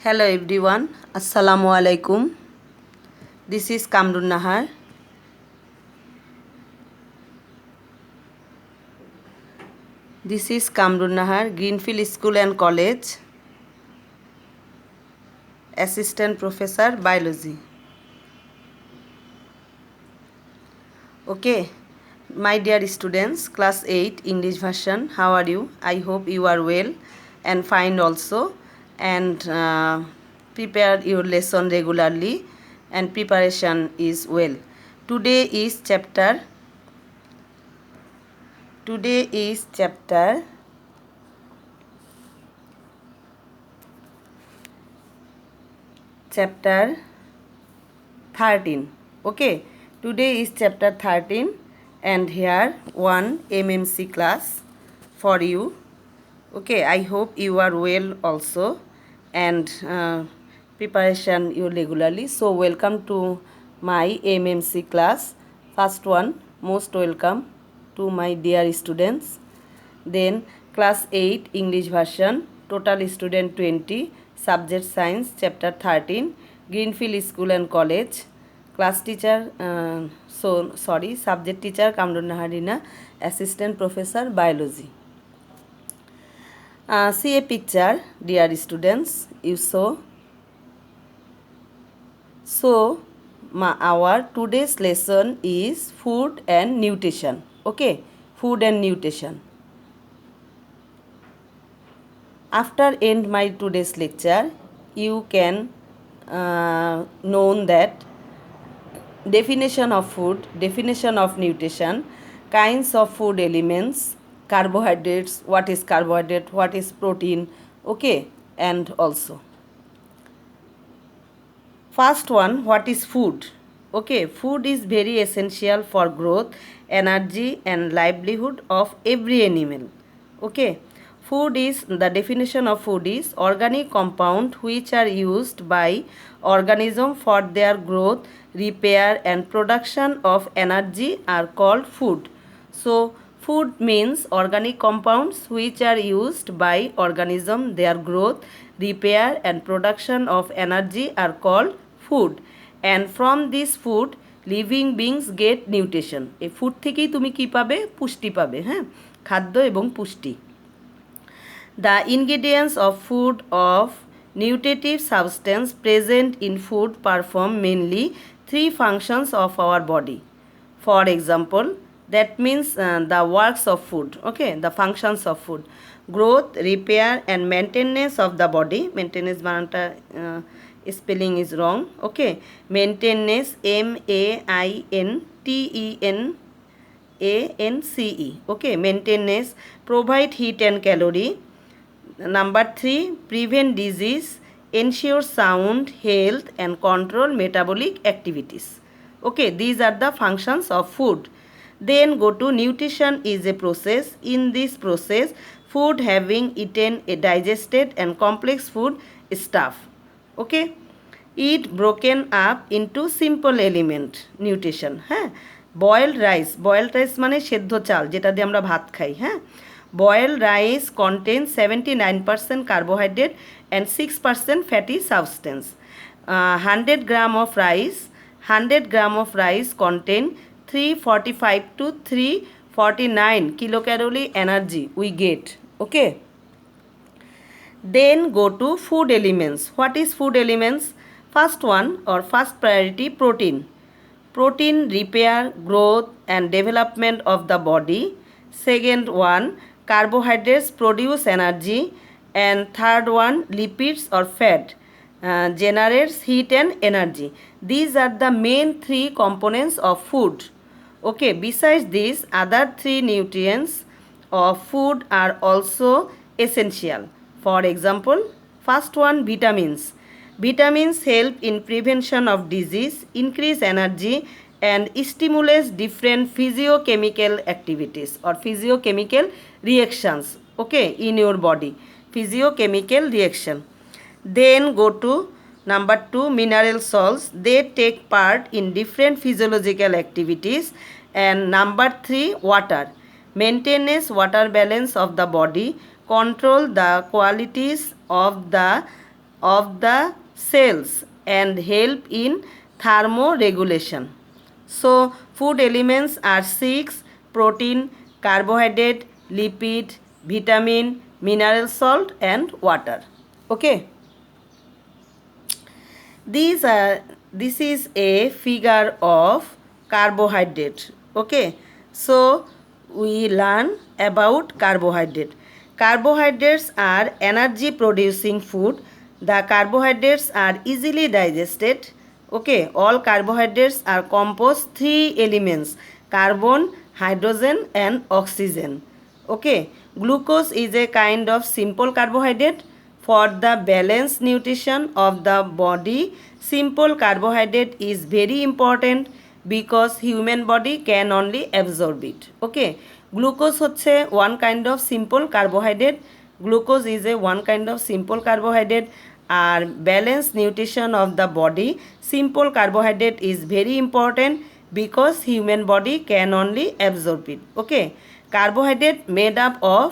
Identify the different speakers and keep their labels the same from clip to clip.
Speaker 1: Hello everyone, Assalamu alaikum. This is Kamrun Nahar. This is Kamrun Nahar, Greenfield School and College, Assistant Professor Biology. Okay, my dear students, Class 8 English version, how are you? I hope you are well and fine also, and prepare your lesson regularly, and preparation is well. Today is chapter 13. Okay, today is chapter 13, and here one MMC class for you. Okay, I hope you are well also, and preparation you regularly. So welcome to my MMC class. First one, most welcome to my dear students. Then class 8 English version, total student 20, subject science, chapter 13, Greenfield School and College. Class teacher, subject teacher Kamrun Naharina, assistant professor biology. See a picture, dear students, you saw. So our today's lesson is food and nutrition. Okay, food and nutrition. After end my today's lecture, you can know that definition of food, definition of nutrition, kinds of food elements, carbohydrates, what is carbohydrate, what is protein, okay, and also. First one, what is food? Okay, food is very essential for growth, energy and livelihood of every animal. Okay, food is, the definition of food is organic compound which are used by organism for their growth, repair and production of energy are called food. So food means organic compounds which are used by organism, their growth, repair and production of energy are called food, and from this food living beings get nutrition. এই food থেকেই তুমি কি পাবে? পুষ্টি পাবে, হ্যাঁ, খাদ্য এবং পুষ্টি. The ingredients of food of nutritive substance present in food perform mainly three functions of our body. For example, that means the works of food, okay, the functions of food: growth, repair and maintenance of the body. Maintenance বানানটা spelling is wrong, okay. Maintenance, maintenance, okay. Maintenance, provide heat and calorie. Number 3, prevent disease, ensure sound health and control metabolic activities. Okay, these are the functions of food. Then go to nutrition is a process. In this process, food having eaten a digested and complex food stuff, okay, eat broken up into simple element. Nutrition, হ্যাঁ, boiled rice মানে সেদ্ধ চাল যেটা দিয়ে আমরা ভাত খাই, হ্যাঁ. Boiled rice contains 79% carbohydrate and 6% fatty substance. 100 gram of rice contain 345 to 349 kilocalorie energy we get, okay. Then go to food elements. What is food elements? First one, or first priority, protein. Protein repair, growth and development of the body. Second one, carbohydrates produce energy, and third one, lipids or fat generates heat and energy. These are the main three components of food, okay. Besides this, other three nutrients of food are also essential. For example, first one, vitamins. Vitamins help in prevention of disease, increase energy and stimulates different physiochemical activities or physiochemical reactions, okay, in your body. Physiochemical reaction. Then go to number 2, mineral salts. They take part in different physiological activities. And number 3, water. Maintenance water balance of the body, control the qualities of the of the cells and help in thermoregulation. So food elements are 6: protein, carbohydrate, lipid, vitamin, mineral salt and water. Okay, this is a figure of carbohydrate. Okay, so we learn about carbohydrate. Carbohydrates are energy producing food. The carbohydrates are easily digested. Okay, all carbohydrates are composed 3 elements: carbon, hydrogen and oxygen. Okay, glucose is a kind of simple carbohydrate. For the balanced nutrition of the body, simple carbohydrate is very important because human body can only absorb it. Okay, glucose হচ্ছে one kind of simple carbohydrate. Glucose is a one kind of simple carbohydrate. R balanced nutrition of the body, simple carbohydrate is very important because human body can only absorb it. Okay, carbohydrate made up of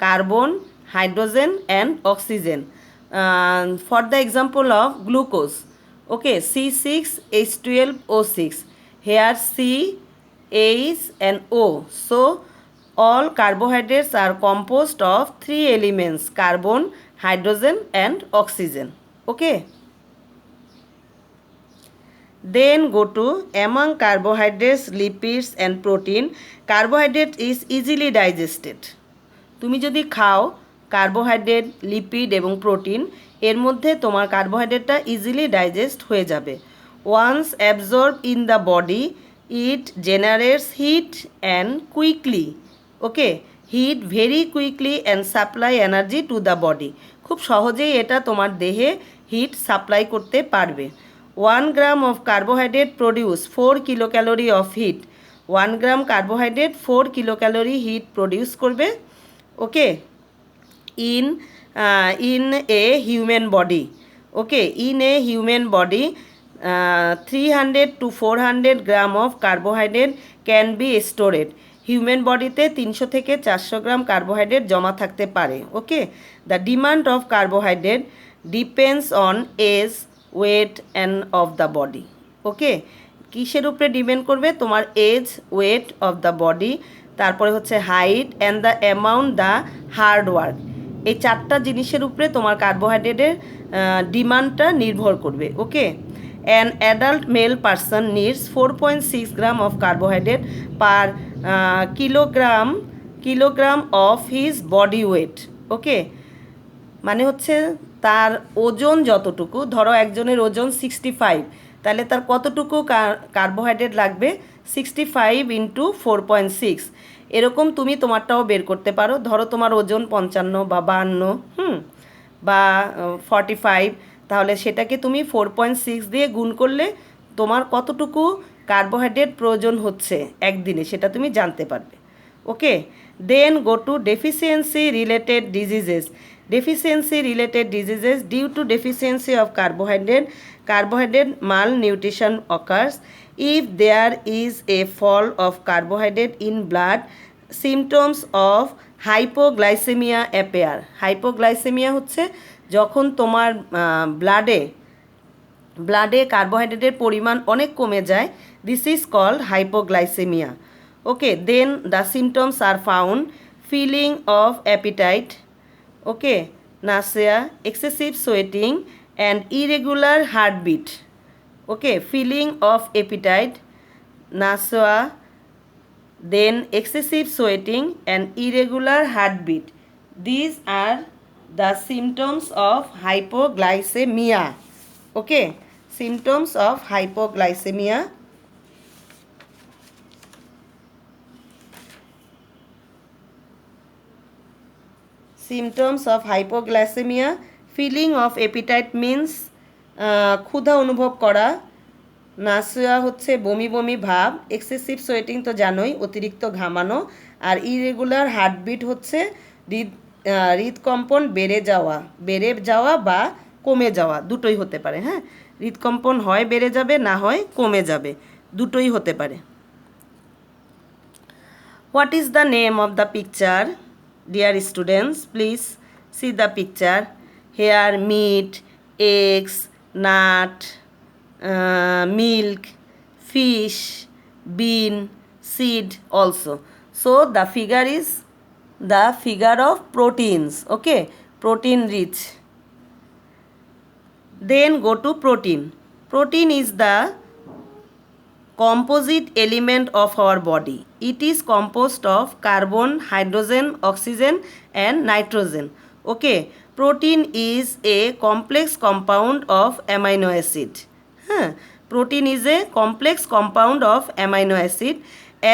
Speaker 1: carbon, hydrogen and oxygen. For the example of glucose, okay, C6H12O6, here C, H and O. So all carbohydrates are composed of 3 elements: carbon, hydrogen and oxygen. Okay, then go to among carbohydrates, lipids and protein. Carbohydrate is easily digested. তুমি যদি খাও carbohydrate, lipid এবং protein, এর মধ্যে তোমার কার্বোহাইড্রেটটা easily digest হয়ে যাবে। Once absorb in the body, it generates heat and quickly. Okay, heat very quickly and supply energy to the body. খুব সহজেই এটা তোমার দেহে হিট সাপ্লাই করতে পারবে। 1 gram of carbohydrate produce 4 kilo calorie of heat. 1 gram carbohydrate 4 kilo calorie heat produce করবে। Okay, in a human body. Okay, in a human body, 300 to 400 gram of carbohydrate can be stored. Human বডিতে 300 থেকে 400 gram carbohydrate জমা থাকতে পারে। Okay, the demand of carbohydrate depends on age, weight and of the body. Okay, কিসের উপরে depend করবে? তোমার age, weight of the body, তারপরে হচ্ছে height and the amount the hard work. এই 4টা জিনিসের উপরে তোমার কার্বোহাইড্রেটের ডিমান্ডটা নির্ভর করবে। Okay, an adult male person needs 4.6 gram of carbohydrate per kilogram of his body weight. Okay, মানে হচ্ছে তার ওজন যতটুকু, ধরো একজনের ওজন 65, তাহলে তার কতটুকু কার্বোহাইড্রেট লাগবে? 65 ইন্টু 4.6। এরকম তুমি তোমারটাও বের করতে পারো। ধরো তোমার ওজন 55 বা 52 বা 45, তাহলে সেটাকে তুমি 4.6 দিয়ে গুণ করলে তোমার কতটুকু কার্বোহাইড্রেট প্রয়োজন হচ্ছে একদিনে সেটা তুমি জানতে পারবে। Okay, then go to deficiency related diseases. Deficiency related diseases due to deficiency of carbohydrate malnutrition occurs if there is a fall of carbohydrate in blood. Symptoms of hypoglycemia appear. Hypoglycemia হচ্ছে যখন তোমার ব্লাডে কার্বোহাইড্রেটের পরিমাণ অনেক কমে যায়। This is called hypoglycaemia. Okay, then the symptoms are found: feeling of appetite, okay, nausea, excessive sweating and irregular heartbeat. Okay, feeling of appetite, nausea, then excessive sweating and irregular heartbeat. These are the symptoms of hypoglycemia. Okay, symptoms of hypoglycemia. Symptoms of hypoglycemia: feeling of appetite means ক্ষুধা অনুভব করা, নাসিয়া হচ্ছে বমি বমি ভাব, excessive sweating তো জানোই অতিরিক্ত ঘামানো, আর ইরেগুলার হার্টবিট হচ্ছে হৃদকম্পন বেড়ে যাওয়া বা কমে যাওয়া, দুটোই হতে পারে। হ্যাঁ, হৃদকম্পন হয় বেড়ে যাবে, না হয় কমে যাবে, দুটোই হতে পারে। What is the name of the picture? Dear students, please see the picture. Here meat, eggs, nut, milk, fish, bean, seed also. So the figure is the figure of proteins, okay, protein rich. Then go to protein. Protein is the composite element of our body. It is composed of carbon, hydrogen, oxygen and nitrogen. Okay, protein is a complex compound of amino acid. Protein is a complex compound of amino acid.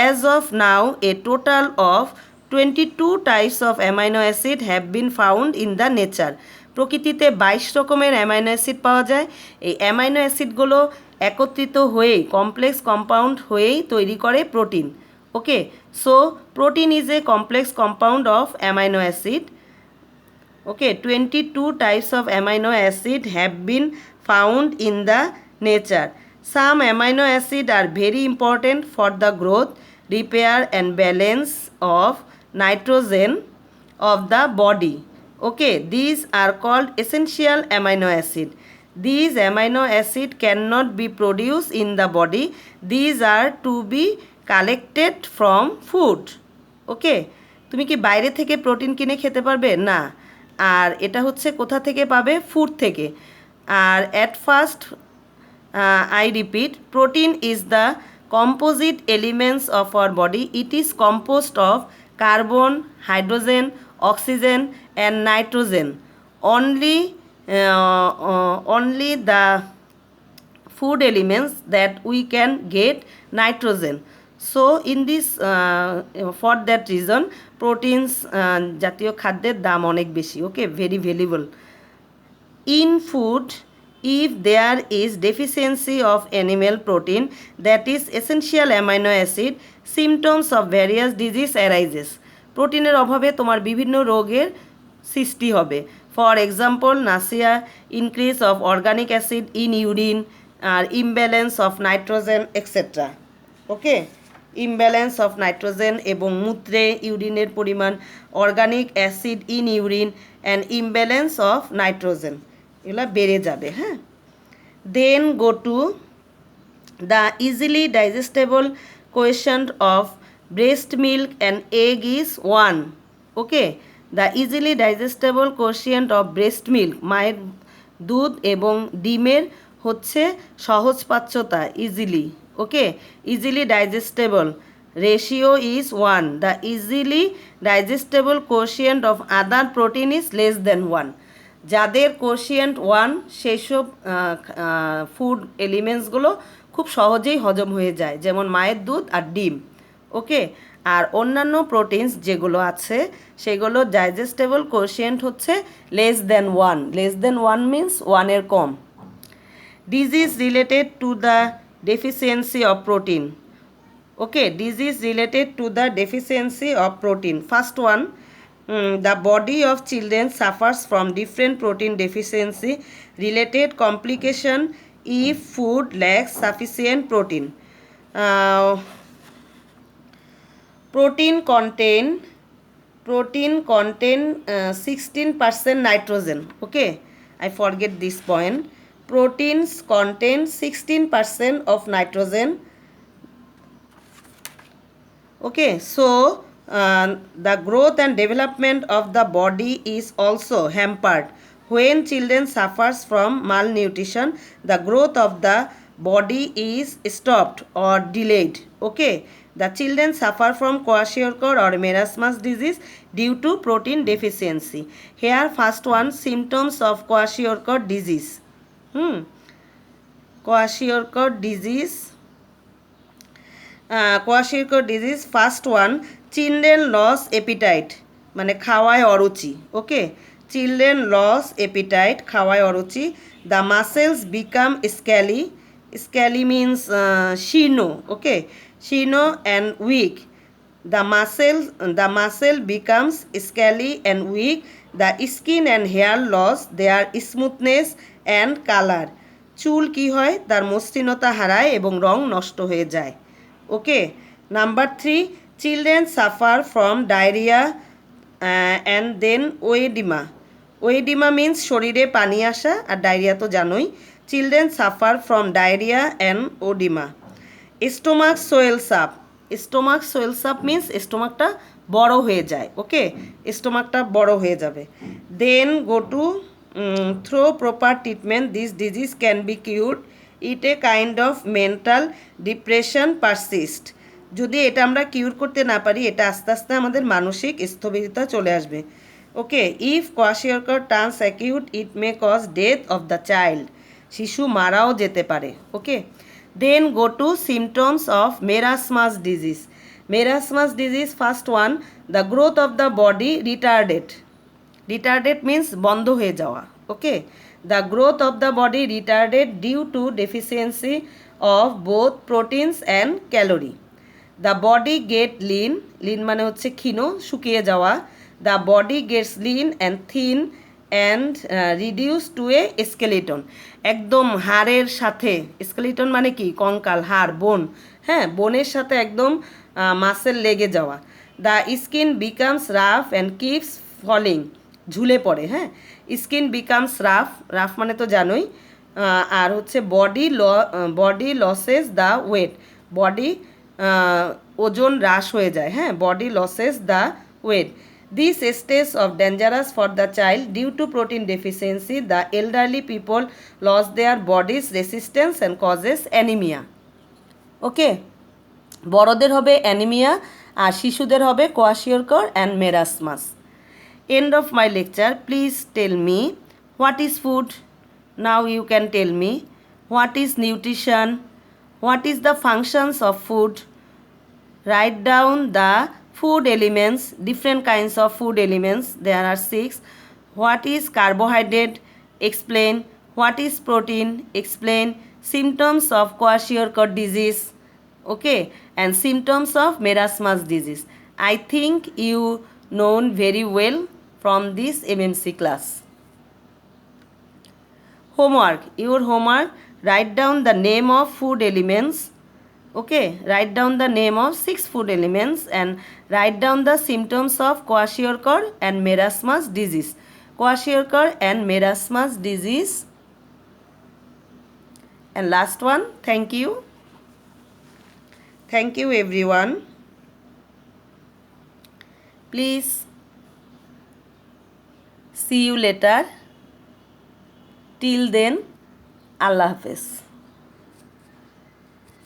Speaker 1: As of now, a total of 22 types of amino acid have been found in the nature. প্রকৃতিতে 22 রকমের amino acid পাওয়া যায়। এই amino অ্যাসিডগুলো একত্রিত হয়েই complex compound হয়েই তৈরি করে protein. Okay, so protein is a complex compound of amino acid. Okay, 22 types of amino acid have been found in the nature. Some amino acid are very important for the growth, repair and balance of nitrogen of the body. Okay, these are called essential amino acid. These amino acid cannot be produced in the body. These are to be collected from food. Okay, তুমি কি বাইরে থেকে protein কিনে খেতে পারবে? না। আর এটা হচ্ছে কোথা থেকে পাবে? ফুড থেকে। আর at first I repeat, protein is the composite elements of our body. It is composed of carbon, hydrogen, oxygen and nitrogen. Only the food elements that we can get nitrogen. So in this for that reason proteins জাতীয় খাদ্যের দাম অনেক বেশি। Okay, very valuable. In food, if there is deficiency of animal protein, that is essential amino acid, symptoms of various disease arises. প্রোটিনের অভাবে তোমার বিভিন্ন রোগের সৃষ্টি হবে। For example, nausea, increase of organic acid in urine, আর imbalance of nitrogen etcetera. Okay, imbalance of nitrogen এবং মূত্রে ইউরিনের পরিমাণ, organic acid in urine and imbalance of nitrogen, এগুলো বেড়ে যাবে। হ্যাঁ, then go to the easily digestible quotient of breast milk and egg is 1। Okay, the easily digestible quotient of breast milk, মায়ের দুধ এবং ডিমের হচ্ছে সহজপাচ্যতা, easily. Okay, easily digestible ratio is 1। The easily digestible quotient of other protein is less than 1। যাদের কোয়েশিয়েন্ট 1 সেই সব food এলিমেন্টসগুলো খুব সহজেই হজম হয়ে যায়, যেমন মায়ের দুধ আর ডিম। ওকে, আর অন্যান্য প্রোটিনস যেগুলো আছে সেগুলো ডাইজেস্টেবল কোয়েশিয়েন্ট হচ্ছে less than 1। Less than 1 means 1-এর কম। Disease related to the deficiency of protein. Okay, disease related to the deficiency of protein. First one, the body of children suffers from different protein deficiency related complication if food lacks sufficient protein. Protein contain 16% nitrogen. Okay, I forget this point. Proteins contain 16% of nitrogen. Okay, so the growth and development of the body is also hampered. When children suffers from malnutrition, the growth of the body is stopped or delayed. Okay, the children suffer from kwashiorkor or marasmus disease due to protein deficiency. Here first one, symptoms of kwashiorkor disease. Kwashiorkor disease. Kwashiorkor disease, first one, children lose appetite, মানে খাওয়ায় অরুচি। ওকে, children lose appetite, খাওয়ায় অরুচি। The muscles become scaly. Scaly means শীর্ণ। ওকে, শীর্ণ and weak. The muscle becomes scaly and weak. The skin and hair lose their smoothness and color. চুল কি হয়? তার মসৃণতা হারায় এবং রং নষ্ট হয়ে যায়। Okay, number 3, children suffer from diarrhoea and then oedema. Oedema means শরীরে পানি আসা, আর ডায়রিয়া তো জানোই। Children suffer from diarrhoea and oedema. Stomach swells up. Stomach swells up means স্টোমাকটা বড় হয়ে যায়, ওকে, স্টোমাকটা বড় হয়ে যাবে। Then go to through proper treatment this disease can be cured. It a kind of mental depression persist. যদি এটা আমরা কিউর করতে না পারি, এটা আস্তে আস্তে আমাদের মানসিক স্থবিরতা চলে আসবে, okay. If kwashiorkor turns acute it may cause death of the child. শিশু মারাও যেতে পারে, okay. Then go to symptoms of marasmus disease. Marasmus disease first one, the growth of the body retarded. Retarded means বন্ধ হয়ে যাওয়া, okay. The growth of the body retarded due to deficiency of both proteins and calorie. The body get lean. Lean মানে হচ্ছে ক্ষীণ, শুকিয়ে যাওয়া। The body Gates lean and thin and reduce to a skeleton. একদম হাড়ের সাথে, skeleton মানে কি, কঙ্কাল, হাড়, বোন, হ্যাঁ, বোনের সাথে একদম মাসেল লেগে যাওয়া। The skin becomes rough and keeps falling. ঝুলে পড়ে, হ্যাঁ। স্কিন বিকামস রাফ, রাফ মানে তো জানোই। আর হচ্ছে body loses the weight. Body ওজন হ্রাস হয়ে যায়, হ্যাঁ, body loses the weight. This stage of dangerous for the child due to protein deficiency. The elderly people loss their bodies resistance and causes anaemia, okay. বড়দের হবে anaemia আর শিশুদের হবে kwashiorkor and marasmus. End of my lecture. Please tell me what is food. Now you can tell me what is nutrition, what is the functions of food. Write down the food elements, different kinds of food elements. There are 6. What is carbohydrate? Explain. What is protein? Explain. Symptoms of kwashiorkor disease, okay, and symptoms of marasmus disease. I think you known very well from this MMC class. Homework. Your homework, write down the name of food elements, okay, write down the name of 6 food elements and write down the symptoms of kwashiorkor and marasmus disease. Kwashiorkor and marasmus disease. And last one, thank you. Thank you everyone. Please see you later. Till then, Allah Hafiz.